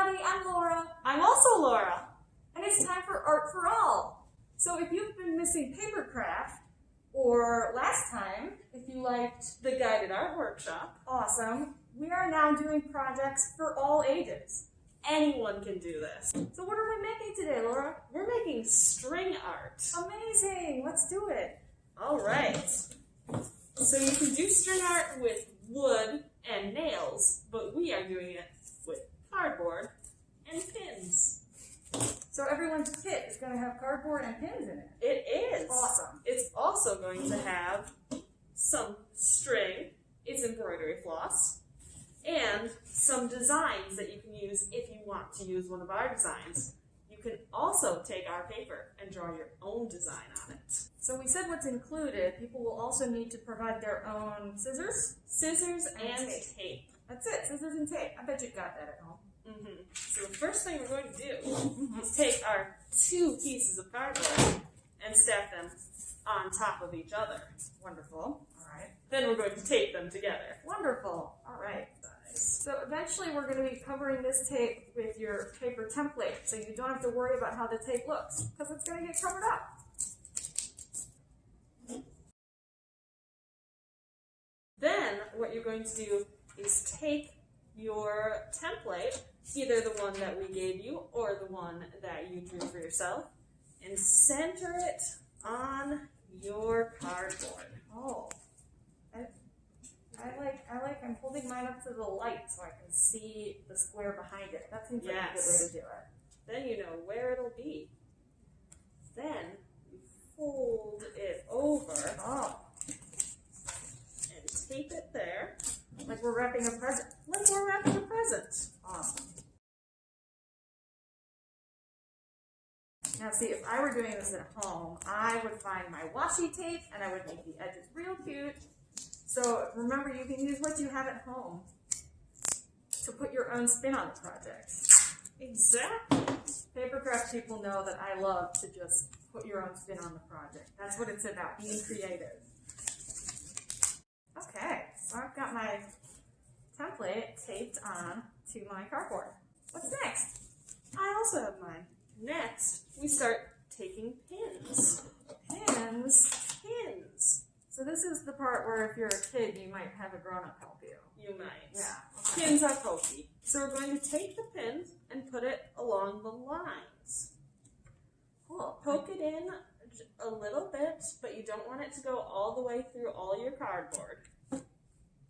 everybody, I'm Laura. I'm also Laura. And it's time for Art for All. So if you've been missing papercraft, or last time, if you liked The guided art workshop. awesome, we are now doing projects for all ages. Anyone can do this. So what are we making today, Laura? We're making string art. Amazing, let's do it. All right. So you can do string art with wood and nails, but we are doing it with cardboard and pins. So everyone's kit is going to have cardboard and pins in it. It is. Awesome. It's also going to have some string, it's embroidery floss, and some designs that you can use if you want to use one of our designs. You can also take our paper and draw your own design on it. So we said what's included. People will also need to provide their own scissors. Scissors and tape. tape. That's it, scissors and tape. I bet you got that at home. So the first thing we're going to do is take our 2 pieces of cardboard and stack them on top of each other. Wonderful. All right. Then we're going to tape them together. Wonderful. All right. So eventually we're going to be covering this tape with your paper template, so you don't have to worry about how the tape looks, because it's going to get covered up. Then what you're going to do is take your template, either the one that we gave you or the one that you drew for yourself, and center it on your cardboard. Oh. I'm holding mine up to the light so I can see the square behind it. That seems like a good way to do it. Then you know where it'll be. Then you fold it over and tape it there. Like we're wrapping a present. Like we're wrapping a present. Awesome. Now see, if I were doing this at home, I would find my washi tape and I would make the edges real cute. So remember, you can use what you have at home to put your own spin on the project. Exactly. Papercraft people know that I love to just put your own spin on the project. That's what it's about, being creative. Okay, so I've got my template taped on to my cardboard. What's next? I also have mine. Next, we start taking pins. Pins. So this is the part where if you're a kid, you might have a grown-up help you. You might. Yeah. Okay. Pins are pokey. So we're going to take the pins and put it along the lines. Cool. Poke it in a little bit, but you don't want it to go all the way through all your cardboard.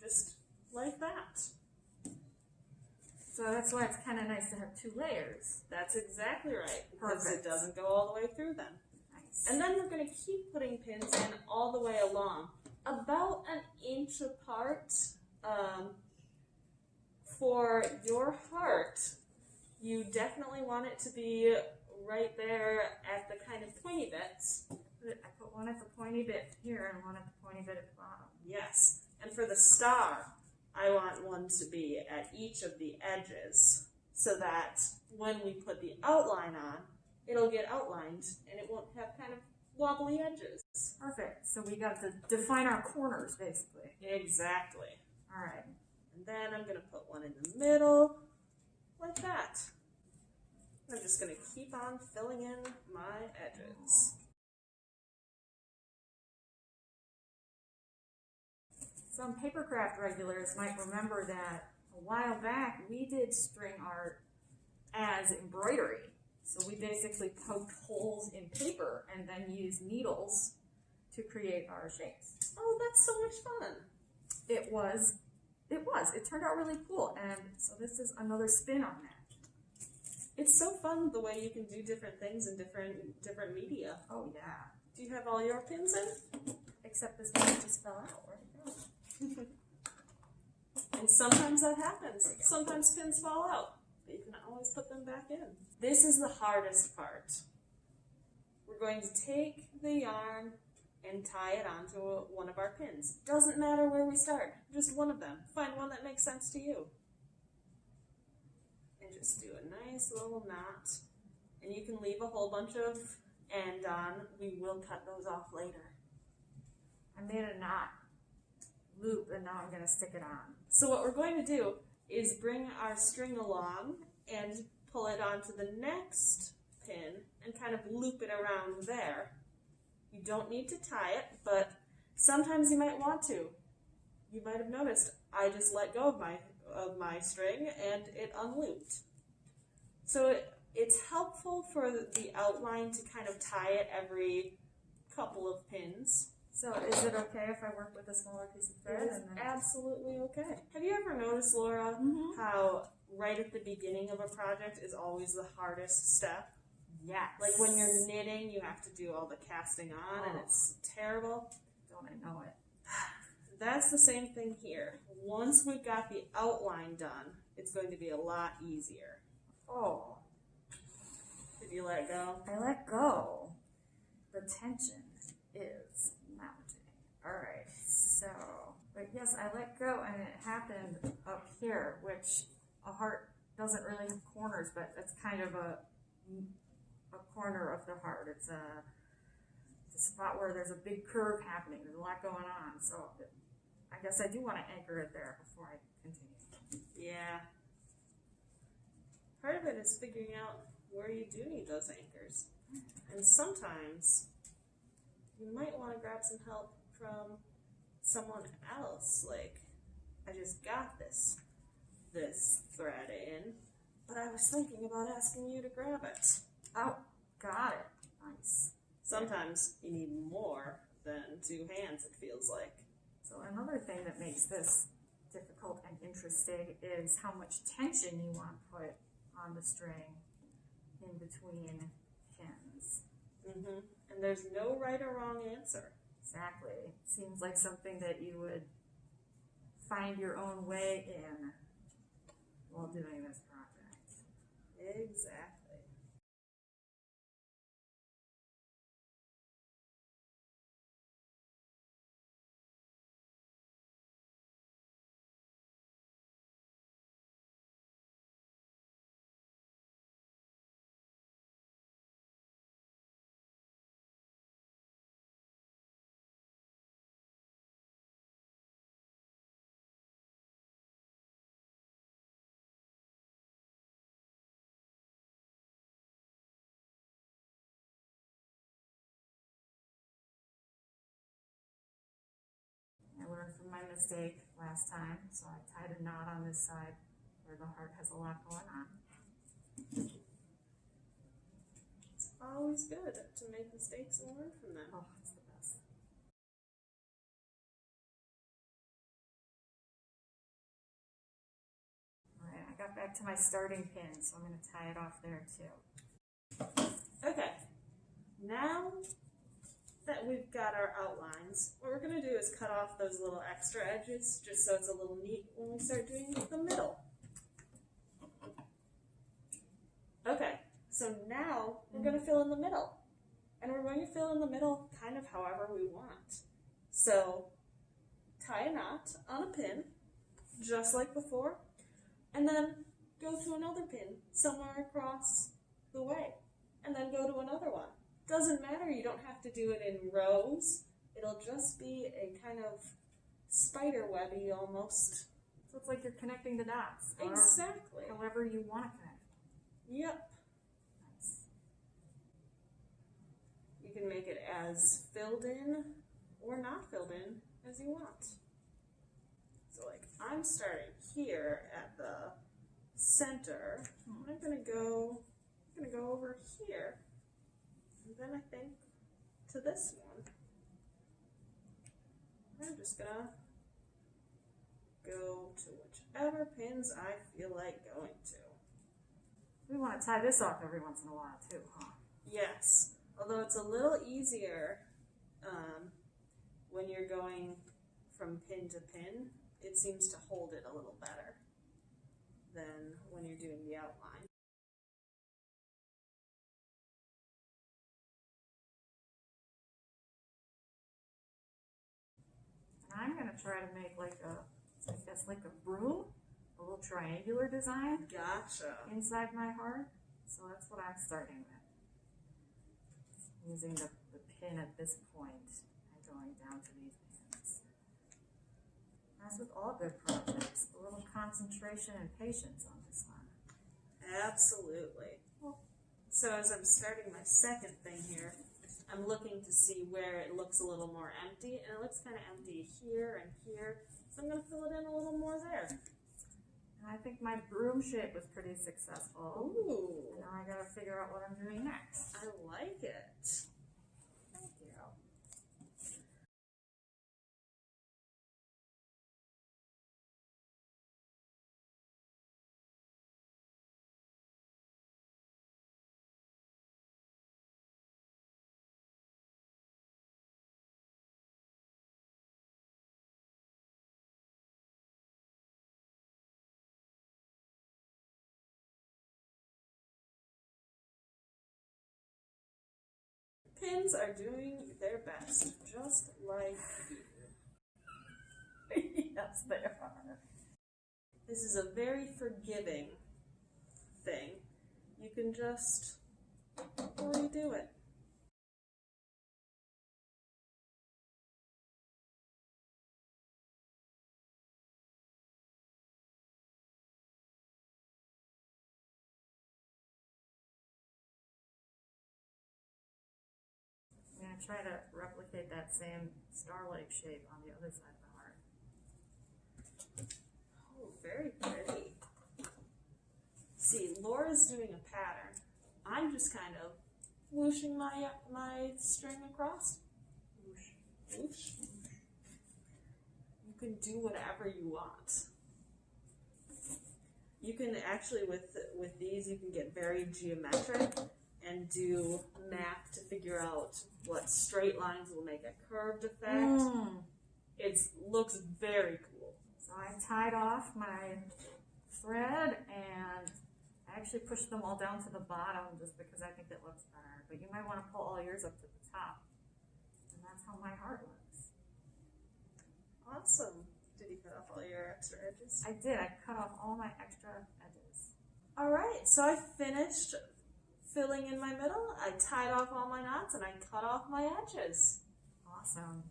Just like that. So that's why it's kind of nice to have 2 layers. That's exactly right, because Perfect. it doesn't go all the way through them. Nice. And then we're going to keep putting pins in all the way along, about an inch apart. For your heart, you definitely want it to be right there at the kind of pointy bits. I put one at the pointy bit here and one at the pointy bit at the bottom. Yes. And for the star, I want one to be at each of the edges so that when we put the outline on, it'll get outlined and it won't have kind of wobbly edges. Perfect. So we got to define our corners, basically. Exactly. All right. And then I'm going to put one in the middle, like that. I'm just going to keep on filling in my edges. Some papercraft regulars might remember that a while back we did string art as embroidery. So we basically poked holes in paper and then used needles to create our shapes. Oh, that's so much fun. It was. It turned out really cool. And so this is another spin on that. It's so fun the way you can do different things in different media. Oh, yeah. Do you have all your pins in? Except this one just fell out. Where'd it go? And sometimes that happens. Sometimes pins fall out, but you can always put them back in. This is the hardest part. We're going to take the yarn and tie it onto one of our pins. Doesn't matter where we start, just one of them. Find one that makes sense to you. And just do a nice little knot. And you can leave a whole bunch of end on. We will cut those off later. I made a knot loop and now I'm going to stick it on. So what we're going to do is bring our string along and pull it onto the next pin and kind of loop it around there. You don't need to tie it, but sometimes you might want to. You might have noticed I just let go of my string and it unlooped. So it's helpful for the outline to kind of tie it every couple of pins. So is it okay if I work with a smaller piece of thread? It is absolutely okay. Have you ever noticed, Laura, how right at the beginning of a project is always the hardest step? Yes. Like when you're knitting, you have to do all the casting on, and it's terrible. Don't I know it? That's the same thing here. Once we've got the outline done, it's going to be a lot easier. Oh. Did you let go? I let go. The tension is mounting. Alright, so, but yes, I let go and it happened up here, which a heart doesn't really have corners, but it's kind of a corner of the heart. It's a spot where there's a big curve happening. There's a lot going on. So I guess I do want to anchor it there before I continue. Yeah. Part of it is figuring out where you do need those anchors. And sometimes you might want to grab some help from someone else. Like, I just got this thread in, but I was thinking about asking you to grab it. Oh, got it. Nice. Sometimes you need more than two hands, it feels like. So another thing that makes this difficult and interesting is how much tension you want to put on the string in between pins. And there's no right or wrong answer. Exactly. Seems like something that you would find your own way in while doing this project. Exactly. I learned from my mistake last time, so I tied a knot on this side where the heart has a lot going on. It's always good to make mistakes and learn from them. Oh, it's the best. Alright, I got back to my starting pin, so I'm going to tie it off there too. Okay, now that we've got our outlines, what we're going to do is cut off those little extra edges just so it's a little neat when we start doing the middle. Okay, so now we're going to fill in the middle. And we're going to fill in the middle kind of however we want. So tie a knot on a pin, just like before, and then go to another pin somewhere across the way, and then go to another one. Doesn't matter, you don't have to do it in rows. It'll just be a kind of spider webby almost. So it's like you're connecting the dots. Exactly. However you want to connect. Yep. Nice. You can make it as filled in or not filled in as you want. So like I'm starting here at the center. I'm gonna go over here. And then I think to this one. I'm just gonna go to whichever pins I feel like going to. We want to tie this off every once in a while too, huh? Yes, although it's a little easier when you're going from pin to pin. It seems to hold it a little better than when you're doing the outline. I'm going to try to make like a broom, a little triangular design. Gotcha. Inside my heart. So that's what I'm starting with. Using the pin at this point and going down to these pins. As with all good projects, a little concentration and patience on this one. Absolutely. So as I'm starting my second thing here, I'm looking to see where it looks a little more empty, and it looks kind of empty here and here. So I'm going to fill it in a little more there. And I think my broom shape was pretty successful. Ooh. And now I gotta figure out what I'm doing next. I like it. Thank you. Pins are doing their best, just like Yes, they are. this is a very forgiving thing. You can just redo it. I'm gonna try to replicate that same star-like shape on the other side of the heart. Oh, very pretty. See, Laura's doing a pattern. I'm just kind of whooshing my string across. Whoosh, whoosh. You can do whatever you want. You can actually, with these, you can get very geometric and do math to figure out what straight lines will make a curved effect. It looks very cool. So I tied off my thread and I actually pushed them all down to the bottom just because I think it looks better. But you might want to pull all yours up to the top. And that's how my heart looks. Awesome. Did you cut off all your extra edges? I did. I cut off all my extra edges. All right, so I finished filling in my middle. I tied off all my knots and I cut off my edges. Awesome.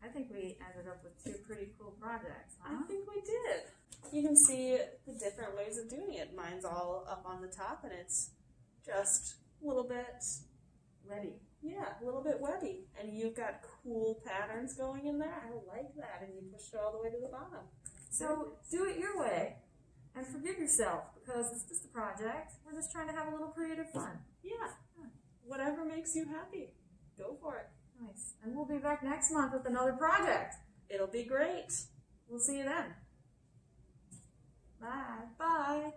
I think we ended up with two pretty cool projects, huh? I think we did. You can see the different ways of doing it. Mine's all up on the top and it's just a little bit Ready. Yeah, a little bit webby. And you've got cool patterns going in there. I like that. And you pushed it all the way to the bottom. So do it your way and forgive yourself because it's just a project. We're just trying to have a little creative fun. Yeah. Whatever makes you happy. Go for it. Nice. And we'll be back next month with another project. It'll be great. We'll see you then. Bye. Bye.